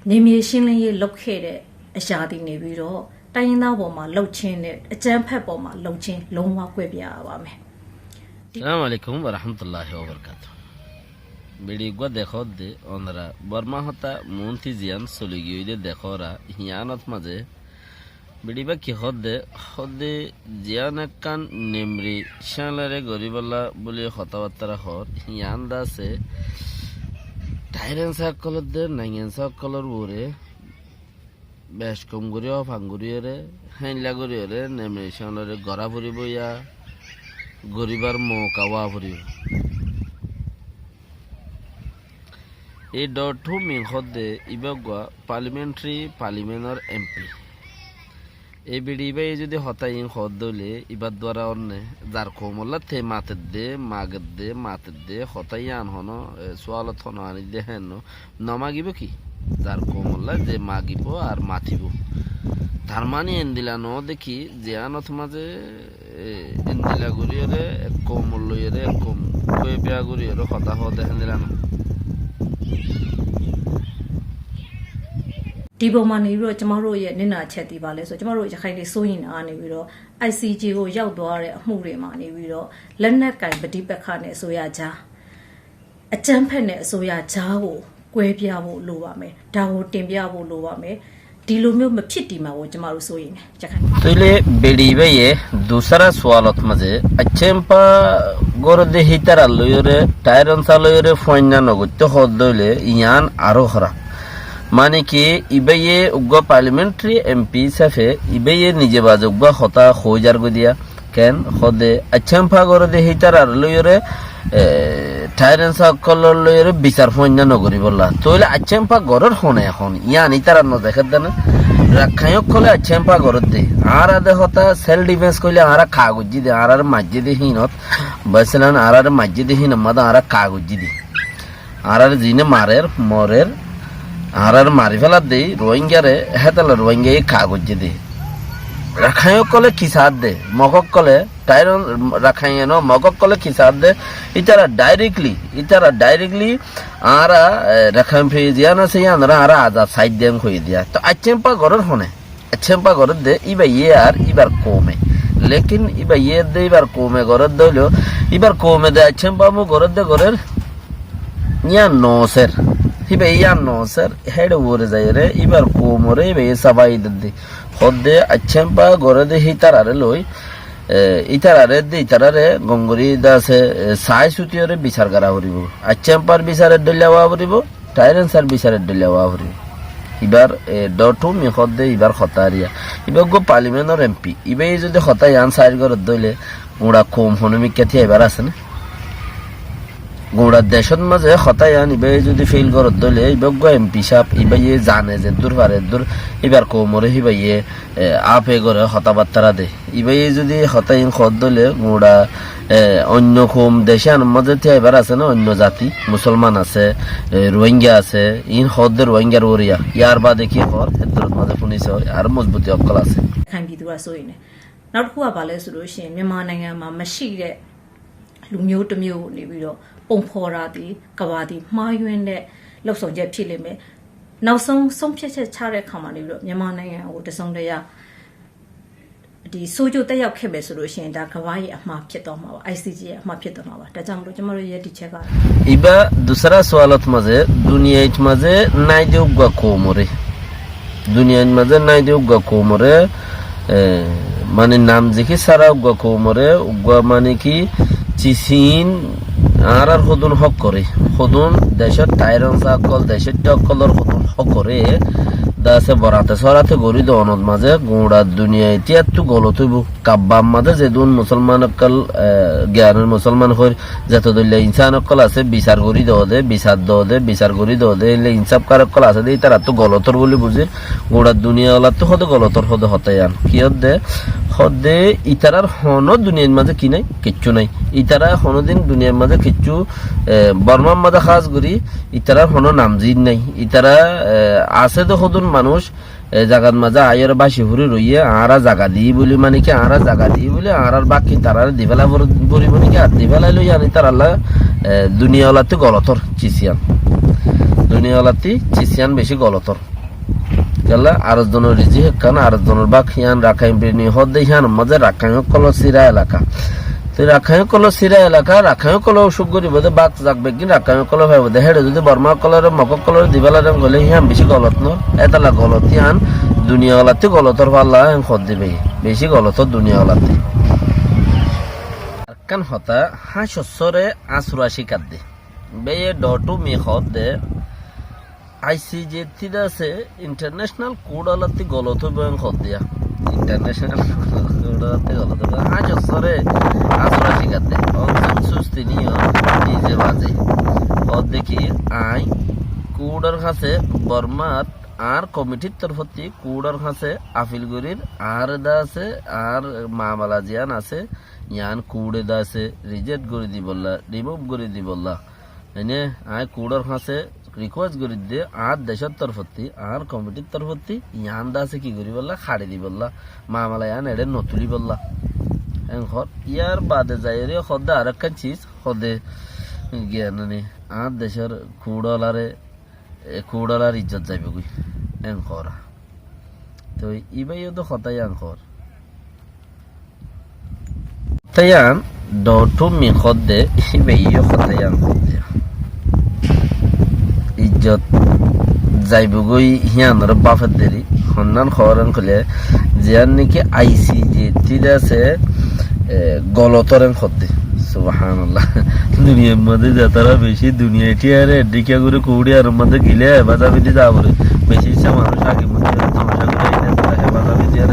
နေမြေရှင်းလင်းရေးလုပ်ခဲ့တဲ့အရာတွေနေပြီးတော့တိုင်းရင်းသားပေါ်မှာလှုပ်ချင်းနဲ့အကြမ်းဖက်ပေါ်မှာလှုပ်ချင်းလုံးဝကွဲပြားရပါမယ် Assalamu alaikum wa rahmatullahi wa barakatuh. Bidi gwa dekho de onra Burma hota munti zian soligi de dekhora hianat maze bidi ba ki hodde zian kan nemri shalare goriballa boli khotawatara hor hianda se tyrant sakkolor de nangen sakkolor ure besh komgurio fanguriore hainla guriore nemri shalare gora puriboya গরিবার মৌকাওয়া ভরিব এই ডটু মিংহদে ইবগা পার্লিমেন্টের MP এই বিডিবাই যদি হতাইন হদলে ইবার দ্বারা অন্যে যার কোমল্লা the মাতের দে হতাই আন হন সোয়ালত হন আনি দে হেন নমাগিব কি যার কোমল্লা যে মাগিব আর মাথিব তার মানে এন্দিলানো দেখি যে আনত মাঝে এন্দিলা গুরিয়রে কম লইরে কম কই বিয়া গুরিয়রে কথা হ দেখেন দিলানোဒီပုံမှာနေပြီးတော့ကျမတို့ရဲ့နင့်နာချက်တီးပါလဲဆိုကျမတို့ရခိုင်တွေစိုးရင်အားနေပြီးတော့ ICJ ကိုရောက်သွားတဲ့အမှုတွေမှာနေပြီးတော့လက်နက်ကင်ပဋိပက္ခနဲ့အစိုးရကြားအကြမ်းဖက်နဲ့အစိုးရကြားကိုကွဲပြားဖို့လိုပါမယ်ဒါကိုတင်ပြဖို့လိုပါမယ်ဒီလိုမျိုးမဖြစ်တည်မှာကိုကျမတို့စိုးရင်ရခိုင်तो ले बेडीबे ये दूसरा सवालत मजे अचेम्पा गोरदे हितरा लोयरे टायरंसा लोयरे फोन्ना नगुत्ते होदले यान आरो खरा माने कि इबे ये उग्गा पार्लियामेंट्री एमपी सफे इबे ये निजे बाजु उग्गा होता खोजार गो दिया केन होदे अचेम्पा गोरदे हितरा लोयरे टायरंसा कलर लोयरे बिचार फोन्ना नगरी बोला तो ले अचेम्पा गोरर होने এখন यान इतरा न देखत ना রাখায়ক কলে আছেম্পা গরত দে আরা দে হতা সেল ডিফেন্স কইলে আরা কাগজি দে আরার মসজিদে হিনত বসলান আরার মসজিদে হিন মাদা আরা কাগজি দে আরার জিনে মরের আরার মারি ফেলা দে রোহিঙ্গারে হেতাল রোহিঙ্গা কাগজি দে রাখায়ক কলে কিসাদ দে মগক কলে টাইরন রাখায়নো মগক কলে কিসাদ দে ইতারা ডাইরেক্টলি আরা রাখাম ফেজিয়ানা সে আনরা আরা আজাদ সাইড দেম কই দিয়া তো আচেম্পা গরর হনে আচেম্পা গরর দে ইবা ইয়ে আর ইবার কোমে লেকিন ইবা ইয়ে দে ইবার কোমে গরর দইলো ইবার কোমে দে আচেম্পা মু গরর দে গরর নিয়া নোসের ইবা ইয়া নোসের হেড ওরে যায়রে ইবার কোমরে ইবা সাবাই দে হদে আচেম্পা গরর দে হিতার আরে লই ইতারারে গঙ্গরি দাসে সাই সুতিয়রে বিচার করা হরিব আচেম্পার বিচারে ডলাওয়া হরিব টাইরেন্সার বিচারে ডলাওয়া হরিব ইবার ডটু মিখদে ইবার খতারিয়া ইবার গো পার্লিমেন্টের এমপি ইবে যদি খতা ইয়ান সাইড করে দইলে গোড়া কম হনমিকা থি এবার আছে না গোড়া দেশত মাঝে খতা ইয়ান ইবে যদি ফেল করে দইলে ইবে গো এমপি সাহেব ইবে জানে যে দূর পারে দূর ইবার কোমরে হিবে আপে করে হতাবার্তারা দে ইবে যদি হতাইন খদ দলে গোড়া অন্য খুম দেশান মাঝে এবার আছে না অন্য জাতি মুসলমান আছে রোহিঙ্গা আছে ইন হদ্দের রোহিঙ্গার ওরিয়া ইয়ার বা দেখি হর এদের মাঝে শুনিছে আর মজবুতি অকল আছেခံပြည်သူကစိုးရင်နောက်တစ်ခုကဘာလဲဆိုလို့ရှိရင်မြန်မာနိုင်ငံမှာမရှိတဲ့လူမျိုးတစ်မျိုးနေပြီးတော့ပုံဖော်တာဒီကဘာဒီမှားယွင်းတဲ့လှုပ်ဆောင်ချက်ဖြစ်လိမ့်မယ်နောက်ဆုံးဖြတ်ချက်ချတဲ့ခါမှာနေပြီးတော့မြန်မာနိုင်ငံကိုတစုံတရာဒီဆိုကြတက်ရောက်ခဲ့မယ်ဆိုလို့ရှိရင်ဒါကဘာရဲ့အမှားဖြစ်သွားမှာပါ ICJ ရဲ့အမှားဖြစ်သွားမှာပါဒါကြောင့်မလို့ကျွန်တော်တို့ရဲ့ဒီချက်ကইবা दूसरा सवालत मजे दुनियात मजे নাই দেউ গা কোমরে দুনিয়াত মজে নাই দেউ গা কোমরে মানে নাম দেখি সারা গা কোমরে গা মানে কি চিসিন আর হদুন হক করে হদুন দেশের টাইরন সাকল দেশের টকলর হদুন হক করে দাসে বরাতে সরাতে গরি দ অনদ মাঝে গোড়া দুনিয়া ইতিয়াতু গলত হইব কাব্বাম মাঝে যে দুন মুসলমান অকল জ্ঞানের মুসলমান হই যত দলে ইনসান অকল আছে বিচার গরি দে বিচার গরি দে এলে ইনসাফ কার অকল আছে দেই তারা তো গলতর বলি বুঝির গোড়া দুনিয়া ওলা তো হদ গলতর হদ হতায়ান কিয়ত দে হদে ইতারার হন দুনিয়ার মাঝে কি নাই কিচ্ছু নাই ইতারা হনদিন দুনিয়ার মাঝে কিচ্ছু বর্মার মাঝে খাস করি ইতারার হন নামজিদ নাই ইতারা আছে তো হদুন মানুষ জাগাত মাঝে আয়ের বাসি ভরি রইয়ে আরা জাগা দিই বলি মানে কি আরা জাগা দিই বলে আরার বাকি তারার দিবেলা পরিব নাকি আর দিবেলা লই আনি তার আল্লাহ দুনিয়াওয়ালাতে গলতর চিসিয়ান বেশি গলতর গেলা আর জনের রিজি হেকান আর জনের বাক হিয়ান রাখাই বেনি হদে হিয়ান মাঝে রাখাই কল সিরা এলাকা তো রাখাই কল সিরা এলাকা রাখাই কল অসুখ করি বোধে বাক যাকবে কি রাখাই কল ভাইব দে হেডে যদি বর্মা কলরে মকক কলরে দিবালা রং গলে হিয়ান বেশি গলত ন এতলা গলত হিয়ান দুনিয়া গলাতে গলতর পাল্লা খদ দিবে বেশি গলত দুনিয়া গলাতে কান হতা হাসরে আসুরাশি কাদ্দে বেয়ে ডটু মি খদ দে আইসিজে তিদা আছে ইন্টারন্যাশনাল কোড আলাতে গলত বয়ং খদ দিয়া ইন্টারন্যাশনাল কোড আলাতে গলত হাসরে আসুরাশি কাদ্দে অনসান সুস্তি নিয় নিজে বাজে খদ দেখি আই কোডর কাছে বর্মাত আর কমিটির তরফতি কোডর কাছে আপিলগুড়ির আর দা আছে আর মামলা জিয়ান আছে ইয়ান কুড়ে দা আছে রিজেক্ট করে দি বললা রিমুভ করে দি বললা এনে আয় কুড়র কাছে রিকোয়েস্ট করে দিয়ে আর দেশের তরফতি আর কমিটির তরফতি ইয়ান দা আছে কি করি বললা খাড়ি দি বললা মামলা ইয়ান এড়ে নতুলি বললা এখন ইয়ার বাদে যাই রে খদে আর একটা চিজ খদে জ্ঞান আর দেশের কুড়লার ইজ্জত যাইবে গুই এঙ্কর তো ইবাইও তো খতাই আঙ্কর তাইয়ান ডটু মি খদে ইবাইও খতাই আঙ্কর ইজ্জত যাইবে গুই হিয়ানর বাফের দেরি হন্নান খবর খুলে জিয়ান নাকি আইসি যে তিন আছে গলতরেন খদে সুবহানাল্লাহ দুনিয়ার মধ্যে যাতারা বেশি দুনিয়াটি আর এদিকে করে কুড়ি আর মধ্যে গিলে বাজাবিদি যাবরে বেশি ইচ্ছা মানুষ আগে মধ্যে সমস্যা করে এনে বাজাবিদি আর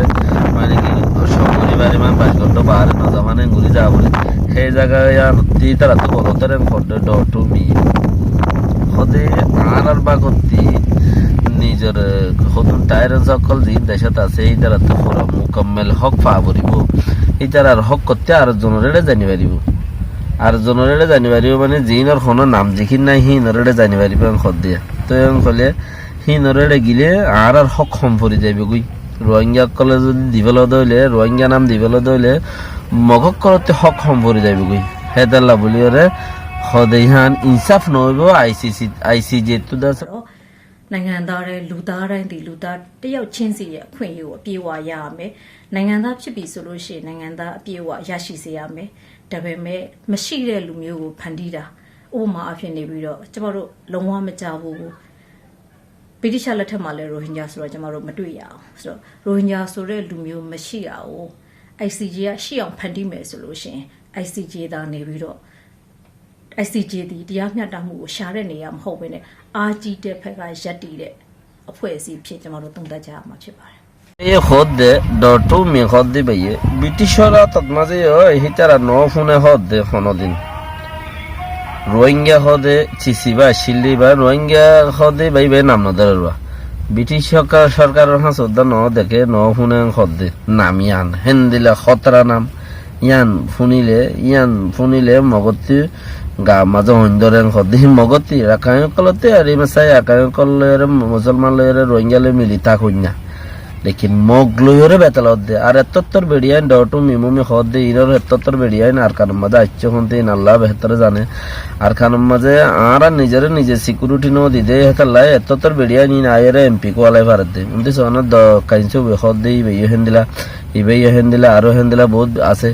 মানে কি শনিবারে মান 5 ঘন্টা বাহারে না জামানে ঘুরে যাবরে সেই জায়গায় আর তারা তো গলতরে খদে ডটু মি খদে আর বা করতে নিজের হতুন টায়ার সকল যে দেশত আছে এই তারা তো পুরো মুকম্মেল হক পাবরিব এই তার হক করতে আর জনরে জানি পারিব আর জনরে জানি পারিব মানে জিনর কোনো নাম জিখিন নাই হি নরে জানি পারিব খদ দিয়া তো এম কলে হি নরে গিলে আর হক সম্পরি যাইবে গুই রোহিঙ্গা কলে যদি দিবেল দইলে রোহিঙ্গা নাম দিবেল দইলে মগক করতে হক সম্পরি যাইবে গুই হেদাল্লা বলিওরে খদেহান ইনসাফ নইব আইসিজে তো দাস နိုင်ငံသားတွေလူသားတိုင်းဒီလူသားတယောက်ချင်းစီရဲ့အခွင့်အရေးကိုအပြည့်အဝရရမယ်။နိုင်ငံသားဖြစ်ပြီဆိုလို့ရှိရင်နိုင်ငံသားအပြည့်အဝရရှိစေရမယ်။ဒါပေမဲ့မရှိတဲ့လူမျိုးကိုဖန်တီးတာဥပမာအဖြစ်နေပြီးတော့ကျမတို့လုံးဝမကြဘူး။ဗြိတိရှလက်ထက်မှာလည်းရိုဟင်ဂျာဆိုတော့ကျမတို့မတွေ့ရအောင်။ဆိုတော့ရိုဟင်ဂျာဆိုတဲ့လူမျိုးမရှိတာကို ICJ ကရှိအောင်ဖန်တီးမယ်ဆိုလို့ရှိရင် ICJ သားနေပြီးတော့ ICJ ဒီတရားမျှတမှုကိုရှာတဲ့နေရာမဟုတ်ဘဲနဲ့အာကြီးတဲ့ဖက်ကရက်တည်တဲ့အဖွဲ့အစည်းဖြစ်ကျွန်တော်တို့သုံးသပ်ကြရမှာဖြစ်ပါတယ်ये खुद दे डॉटू में खुद दे भैया ब्रिटिशरा तत्माजे ही तारा नो फुने खुद दे फोनो दिन रोहिंग्या खुद दे चिसीबा शिल्लीबा रोहिंग्या खुद दे भाई भाई नाम न दरवा ब्रिटिश सरकार हां सुद्धा नो देखे नो फुने खुद दे नाम यान हिंदिला खतरा नाम यान फुनिले मगती গা মাঝে হইন্দরেন খদি মগতি রাখাই কলতে আর মেসাই আকাই কলরে মুসলমান লয়রে রোহিঙ্গা লয় মিলি তা কইনা লেকিন মগ লয়রে বেতাল দে আর এতত্তর বেড়িয়ান ডটু মিমুমি খদ দে ইরর এতত্তর বেড়িয়ান আর কান মাঝে আচ্ছ হন্তে আল্লাহ বেহতর জানে আর কান মাঝে আর নিজে সিকিউরিটি নো দিদে হেতাল্লাই এতত্তর বেড়িয়ান ইন আয়েরে এমপি কো আলাই ভারত দে উনতে সোনা দ কাইনছো খদ দে ইবে হেন্দিলা আরো হেন্দিলা বহুত আছে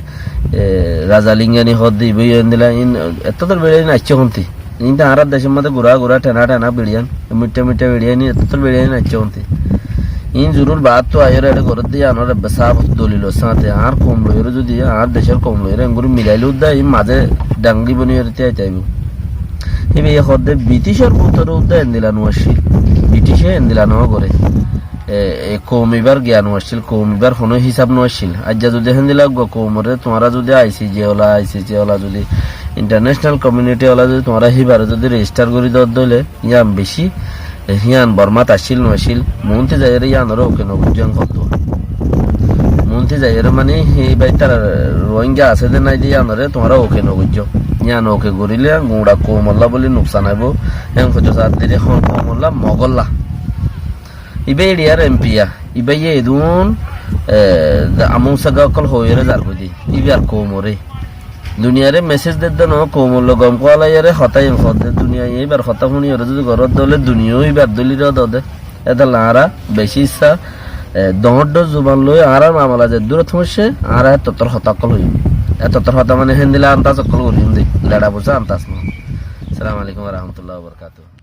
রাজালিঙ্গানি হদ ইবে হেন্দিলা ইন এতত্তর বেড়িয়ান আচ্ছ হন্তি ইনটা আর দেশের মধ্যে গুড়া টেনা বেড়িয়ান মিটে বেড়িয়ান এতত্তর বেড়িয়ান আচ্ছ হন্তি ইন জরুর বাদ তো আয়ের এটা করে দিয়ে আনার বেসাব দলিল সাথে আর কম লইরে যদি আর দেশের কম লইরে এঙ্গুরি মিলাইলেও দেয় এই মাঝে ডাঙ্গি বনিয়ে চাইব এবার এই হদে ব্রিটিশের ভূতরে উদ্দা এন্দিলানো আসছিল ব্রিটিশে এন্দিলানো করে কৌমিবার জ্ঞান আসছিল কৌমিবার কোনো হিসাব নো আসছিল আজ যদি হেন্দিলা কৌমরে তোমরা যদি আইসিজে ওলা যদি ইন্টারন্যাশনাল কমিউনিটি ওলা যদি তোমরা হিবারে যদি রেজিস্টার করে দেওয়ার দলে ইয়াম বেশি হিয়ান বর্মাত আসছিল নছিল মন্ত্রী যাইরে ইয়ানর ওকে নবুজন কত মন্ত্রী যাইরে মানে এই বাই তার রোহিঙ্গা আছে যে নাই দিয়ে ইয়ানরে তোমরা ওকে নবুজ ইয়ান ওকে গরিলে গুড়া কোমল্লা বলে নুকসান আইব এম খোঁজ সাত দিলে খন কোমল্লা মগল্লা ইবে এরিয়ার এমপিয়া ইবে এদুন আমুং সাগা কল হইরে যারবো দি ইবে আর কোমরে দুনিয়ারে মেসেজ দেদ ন কোমল গম কোয়ালাইরে হতাই খদে দুনিয়া এইবার হতা শুনি যদি ঘরত দলে দুনিয়াও এইবার দলির দদে এদাল আরা বেশি ইচ্ছা দহড জুবান লই আরা মামলা যে দূরত হইছে আরা ততর হতাকল হইব ততর হতা মানে হিন্দিলা আন্তাজ কল করি হিন্দি লেডা বুঝা আন্তাজ না। আসসালামু আলাইকুম ওয়া রাহমাতুল্লাহি ওয়া বারাকাতুহু।